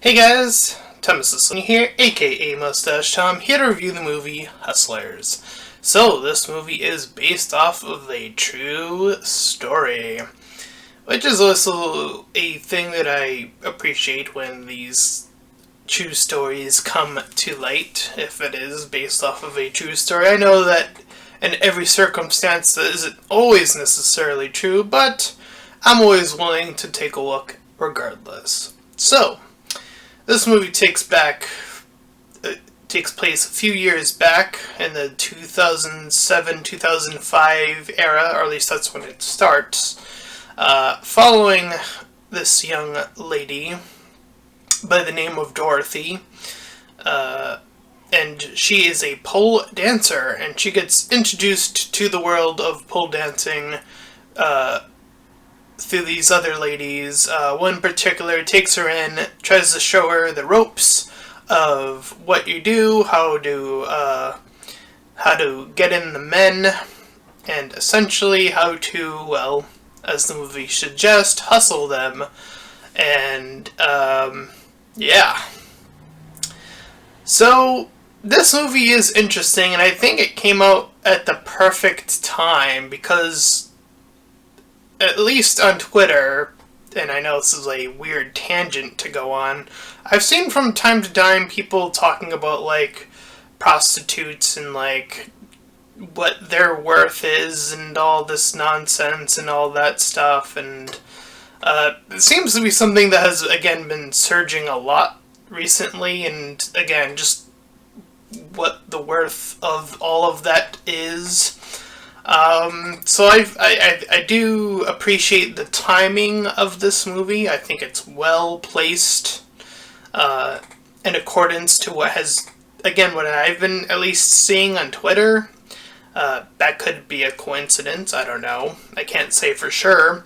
Hey guys, Thomas is here, aka Mustached Tom, here to review the movie Hustlers. So, this movie is based off of a true story, which is also a thing that I appreciate when these true stories come to light, if it is based off of a true story. I know that in every circumstance that isn't always necessarily true, but I'm always willing to take a look regardless. So, this movie takes place a few years back in the 2007-2005 era, or at least that's when it starts, following this young lady by the name of Dorothy, and she is a pole dancer, and she gets introduced to the world of pole dancing through these other ladies. One particular takes her in, tries to show her the ropes of what you do, how to get in the men, and essentially how to, well, as the movie suggests, hustle them. And yeah. So this movie is interesting, and I think it came out at the perfect time because, at least on Twitter, and I know this is a weird tangent to go on, I've seen from time to time people talking about, like, prostitutes and, like, what their worth is and all this nonsense and all that stuff, and it seems to be something that has, again, been surging a lot recently, and, again, just what the worth of all of that is. So I do appreciate the timing of this movie. I think it's well placed, in accordance to what I've been at least seeing on Twitter. That could be a coincidence, I don't know. I can't say for sure.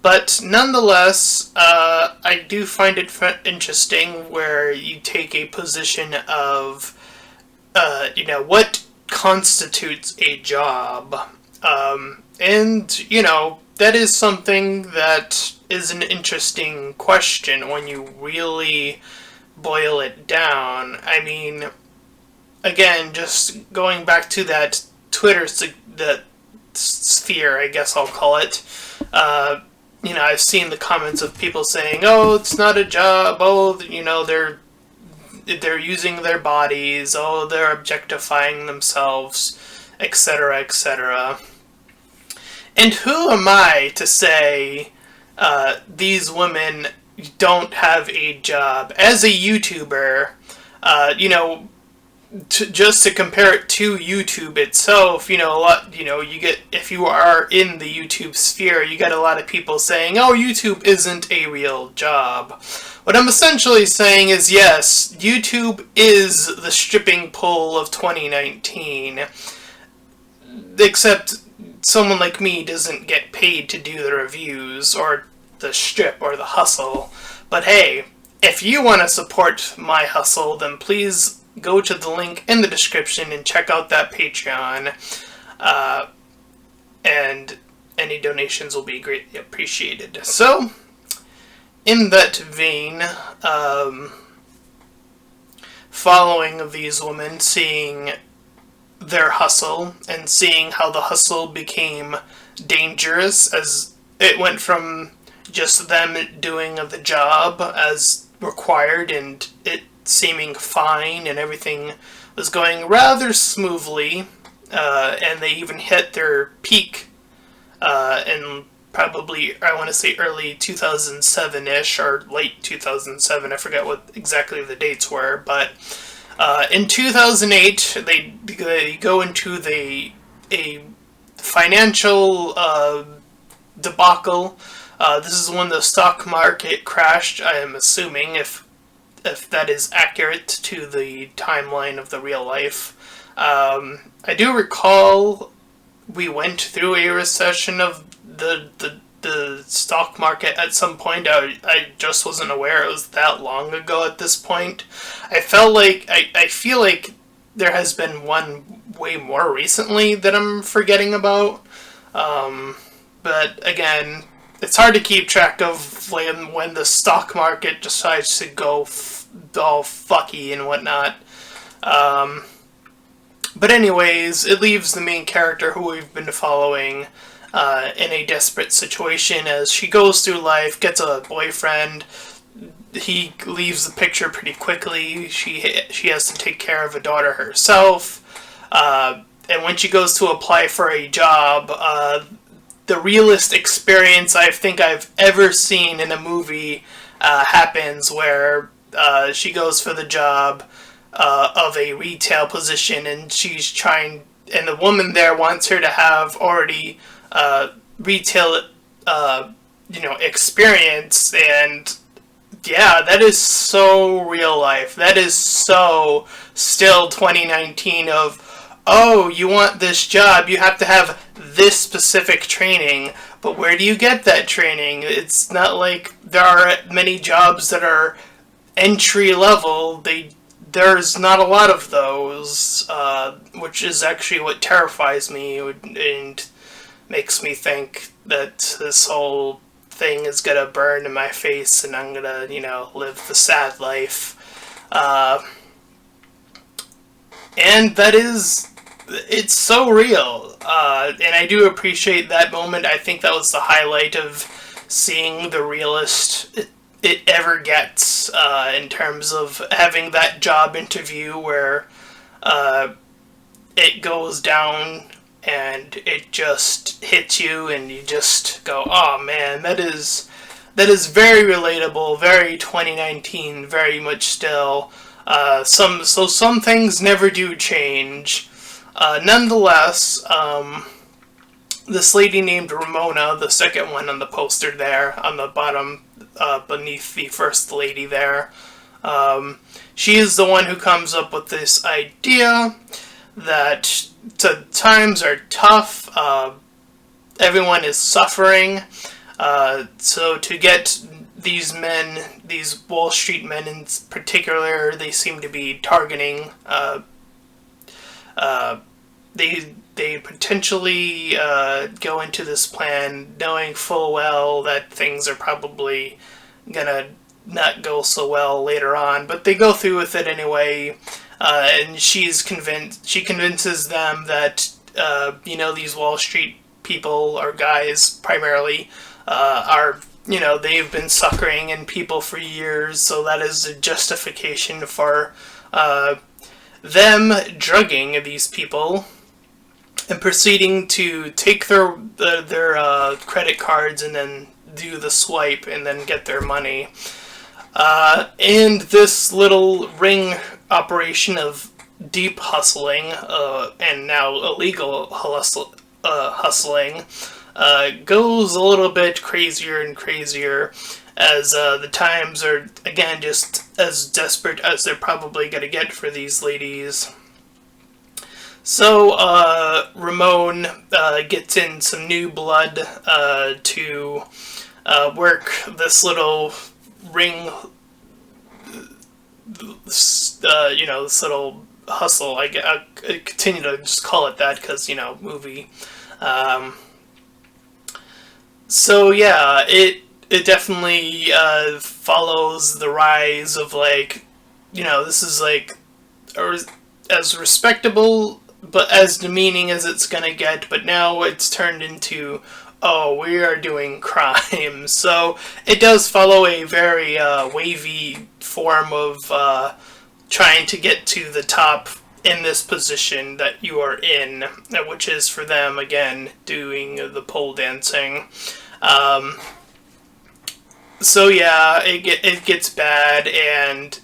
But nonetheless, I do find it interesting where you take a position of, what constitutes a job. And, that is something that is an interesting question when you really boil it down. I mean, again, just going back to that Twitter, the sphere, I guess I'll call it, I've seen the comments of people saying, oh, it's not a job, oh, they're using their bodies, oh, they're objectifying themselves, etc., etc. And who am I to say these women don't have a job? As a YouTuber, just to compare it to YouTube itself, a lot, you get, if you are in the YouTube sphere, you get a lot of people saying, oh, YouTube isn't a real job. What I'm essentially saying is, yes, YouTube is the stripping pole of 2019, except someone like me doesn't get paid to do the reviews, or the strip, or the hustle. But hey, if you want to support my hustle, then please go to the link in the description and check out that Patreon, and any donations will be greatly appreciated. So, in that vein, following these women, seeing their hustle, and seeing how the hustle became dangerous as it went from just them doing the job as required and it seeming fine and everything was going rather smoothly, and they even hit their peak in probably, I want to say, early 2007-ish, or late 2007, I forget what exactly the dates were, but in 2008, they go into a financial debacle. This is when the stock market crashed, I am assuming, if that is accurate to the timeline of the real life. I do recall we went through a recession of the stock market at some point. I just wasn't aware it was that long ago at this point. I feel like there has been one way more recently that I'm forgetting about. But again, it's hard to keep track of when the stock market decides to go all fucky and whatnot. Um, but anyways, it leaves the main character who we've been following in a desperate situation as she goes through life, gets a boyfriend. He leaves the picture pretty quickly. She has to take care of a daughter herself. And when she goes to apply for a job, the realest experience I think I've ever seen in a movie happens where she goes for the job of a retail position, and and the woman there wants her to have already retail, experience, and yeah, that is so real life. That is so still 2019 of, oh, you want this job, you have to have this specific training, but where do you get that training? It's not like there are many jobs that are entry level. There's not a lot of those, which is actually what terrifies me and makes me think that this whole thing is gonna burn in my face and I'm gonna, live the sad life. And it's so real. And I do appreciate that moment. I think that was the highlight of seeing the realist it ever gets, in terms of having that job interview where it goes down and it just hits you and you just go, oh man, that is very relatable, very 2019, very much still. Some things never do change. Nonetheless, this lady named Ramona, the second one on the poster there, on the bottom, beneath the first lady there, she is the one who comes up with this idea that times are tough, everyone is suffering, so to get these men, these Wall Street men in particular, they seem to be targeting, they potentially go into this plan knowing full well that things are probably gonna not go so well later on, but they go through with it anyway. And she convinces them that these Wall Street people or guys primarily are, they've been suckering in people for years, so that is a justification for them drugging these people and proceeding to take their credit cards and then do the swipe and then get their money. And this little ring operation of deep hustling, and now illegal hustling, goes a little bit crazier and crazier as the times are, again, just as desperate as they're probably going to get for these ladies. So, Ramon gets in some new blood to work this little ring, this little hustle. I continue to just call it that because, movie. So, yeah, it definitely follows the rise of, this is, as respectable but as demeaning as it's gonna get, but now it's turned into, oh, we are doing crime. So it does follow a very wavy form of trying to get to the top in this position that you are in, which is for them, again, doing the pole dancing. So yeah, it gets bad, and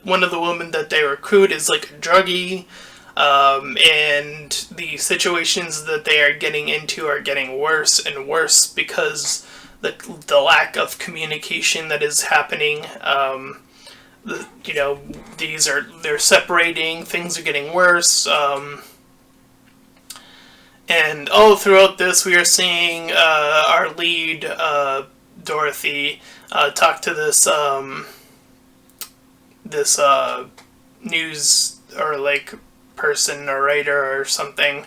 one of the women that they recruit is like a druggie, and the situations that they are getting into are getting worse and worse because the lack of communication that is happening. They're separating, things are getting worse, and all throughout this we are seeing our lead, Dorothy, talk to this news or person or writer or something,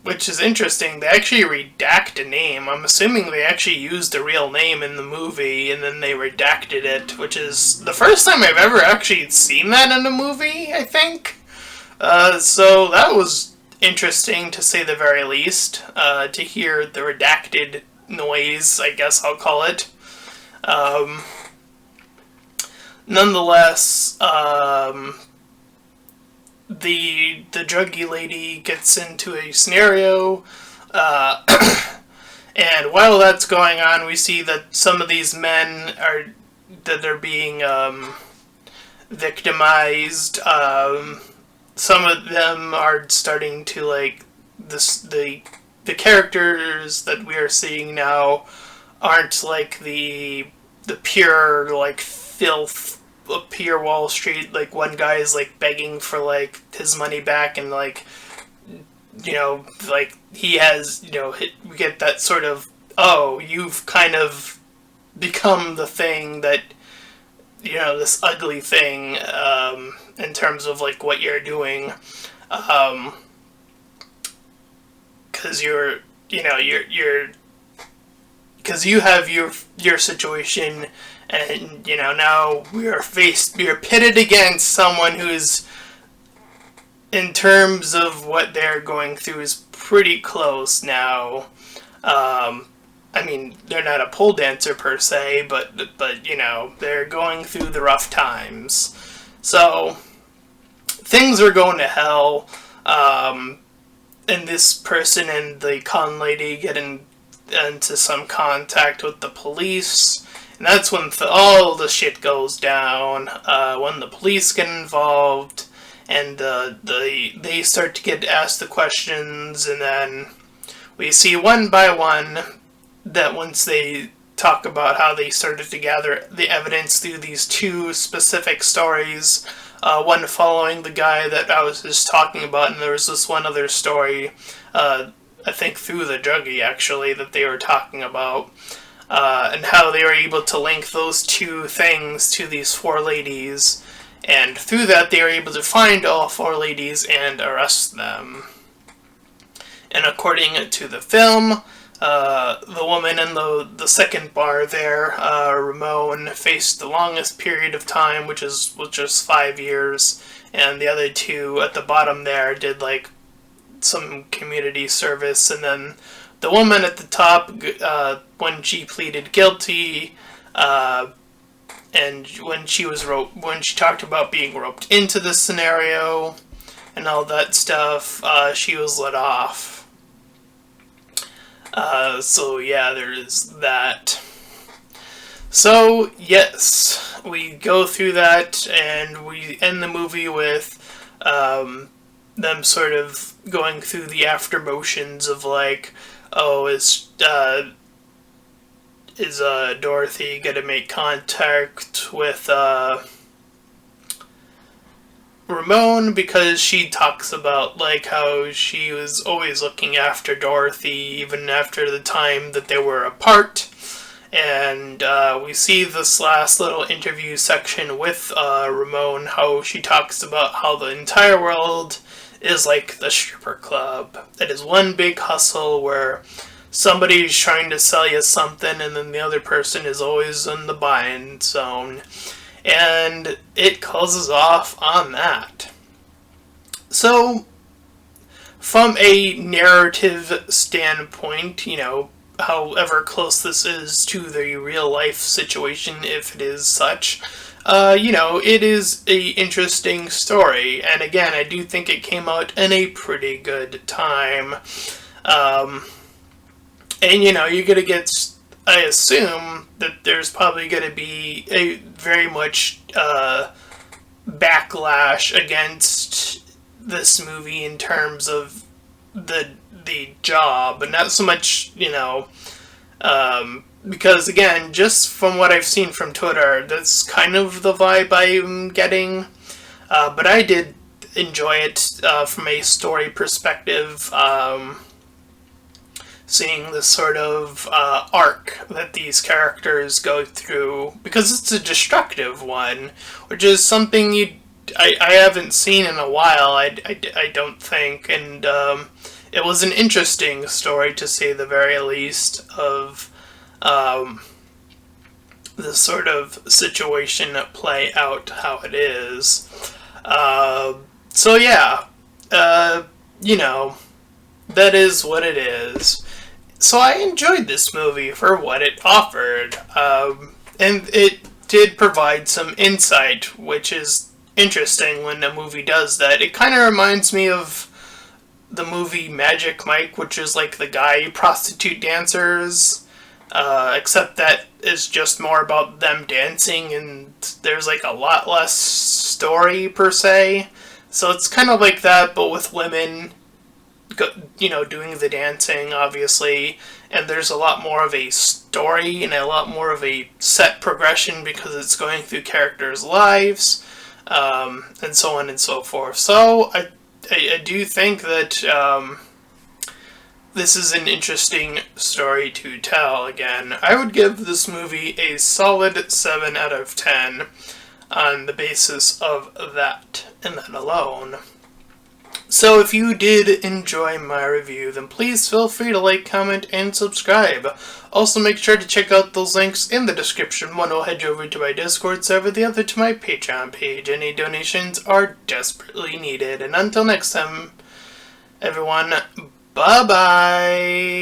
which is interesting. They actually redact a name. I'm assuming they actually used a real name in the movie, and then they redacted it, which is the first time I've ever actually seen that in a movie, I think. So that was interesting, to say the very least, to hear the redacted noise, I guess I'll call it. Nonetheless, the druggy lady gets into a scenario, and while that's going on, we see that some of these men are being victimized. Some of them are starting to, like, the characters that we are seeing now aren't like the pure, like, filth of pure Wall Street. Like, one guy is, like, begging for, like, his money back, and, like, you know, like, he has, you know, we get that sort of, oh, you've kind of become the thing that, you know, this ugly thing, in terms of, like, what you're doing, because you're, you know, because you have your situation, and, you know, now we are pitted against someone who's, in terms of what they're going through, is pretty close now. I mean, they're not a pole dancer per se, but you know, they're going through the rough times. So things are going to hell. And this person and the con lady get into some contact with the police. And that's when all the shit goes down, when the police get involved, and they start to get asked the questions, and then we see one by one that once they talk about how they started to gather the evidence through these two specific stories, one following the guy that I was just talking about, and there was this one other story, I think through the druggie actually, that they were talking about. And how they were able to link those two things to these four ladies, and through that they were able to find all four ladies and arrest them. And according to the film, the woman in the second bar there, Ramon, faced the longest period of time, which was just 5 years, and the other two at the bottom there did, like, some community service, and then the woman at the top, when she pleaded guilty, and when she talked about being roped into this scenario and all that stuff, she was let off. So yeah, there is that. So yes, we go through that, and we end the movie with them sort of going through the after motions of, like, oh, is Dorothy gonna make contact with Ramon, because she talks about, like, how she was always looking after Dorothy even after the time that they were apart. And we see this last little interview section with Ramon, how she talks about how the entire world is like the stripper club. It is one big hustle where somebody's trying to sell you something, and then the other person is always in the buying zone. And it closes off on that. So, from a narrative standpoint, you know, however close this is to the real life situation, if it is such, you know, it is a interesting story. And again, I do think it came out in a pretty good time. And, you know, you're going to get, I assume that there's probably going to be a very much backlash against this movie in terms of the job, and not so much, you know, because again, just from what I've seen from Twitter, that's kind of the vibe I'm getting. But I did enjoy it from a story perspective. Seeing this sort of arc that these characters go through, because it's a destructive one, which is something I haven't seen in a while, I don't think, and it was an interesting story, to say the very least, of um, the sort of situation play out how it is. So yeah, uh, you know, that is what it is. So I enjoyed this movie for what it offered, and it did provide some insight, which is interesting when a movie does that. It kind of reminds me of the movie Magic Mike, which is like the guy prostitute dancers, except that is just more about them dancing, and there's like a lot less story per se. So it's kind of like that, but with women, doing the dancing, obviously, and there's a lot more of a story and a lot more of a set progression because it's going through characters' lives, and so on and so forth. So I do think that this is an interesting story to tell. Again, I would give this movie a solid 7 out of 10 on the basis of that and that alone. So if you did enjoy my review, then please feel free to like, comment, and subscribe. Also make sure to check out those links in the description. One will head you over to my Discord server, the other to my Patreon page. Any donations are desperately needed. And until next time, everyone, bye-bye!